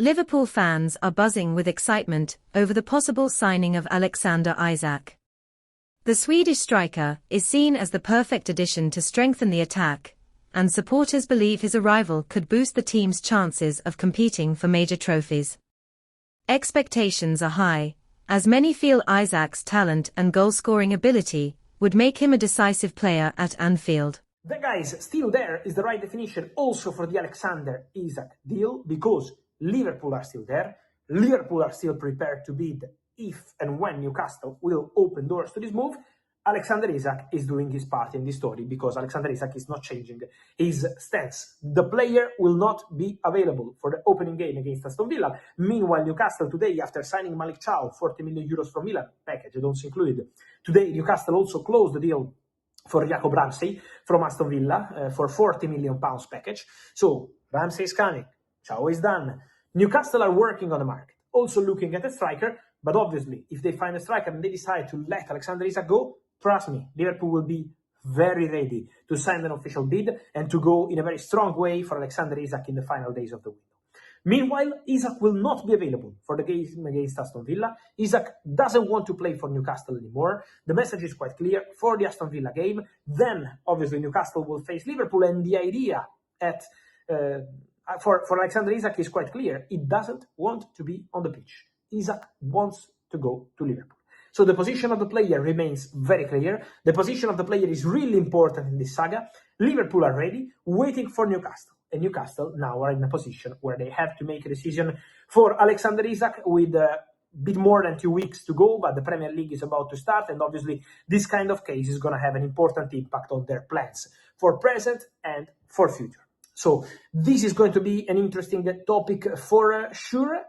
Liverpool fans are buzzing with excitement over the possible signing of Alexander Isak. The Swedish striker is seen as the perfect addition to strengthen the attack, and supporters believe his arrival could boost the team's chances of competing for major trophies. Expectations are high, as many feel Isak's talent and goal-scoring ability would make him a decisive player at Anfield. The guys, still there is the right definition also for the Alexander Isak deal, because Liverpool are still there. Liverpool are still prepared to bid if and when Newcastle will open doors to this move. Alexander Isak is doing his part in this story because Alexander Isak is not changing his stance. The player will not be available for the opening game against Aston Villa. Meanwhile, Newcastle today, after signing Malik Chow, 40 million euros from Milan, package also included. Today, Newcastle also closed the deal for Jacob Ramsey from Aston Villa for 40 million pounds package. So Ramsey is coming, Chow is done. Newcastle are working on the market, also looking at a striker, but obviously if they find a striker and they decide to let Alexander Isak go, trust me, Liverpool will be very ready to sign an official bid and to go in a very strong way for Alexander Isak in the final days of the window. Meanwhile, Isak will not be available for the game against Aston Villa. Isak doesn't want to play for Newcastle anymore. The message is quite clear for the Aston Villa game. Then, obviously, Newcastle will face Liverpool, and the idea for Alexander Isak is quite clear. He doesn't want to be on the pitch. Isak wants to go to Liverpool. So the position of the player remains very clear. The position of the player is really important in this saga. Liverpool are ready, waiting for Newcastle. And Newcastle now are in a position where they have to make a decision for Alexander Isak with a bit more than 2 weeks to go, but the Premier League is about to start, and obviously this kind of case is going to have an important impact on their plans for present and for future. So this is going to be an interesting topic for sure.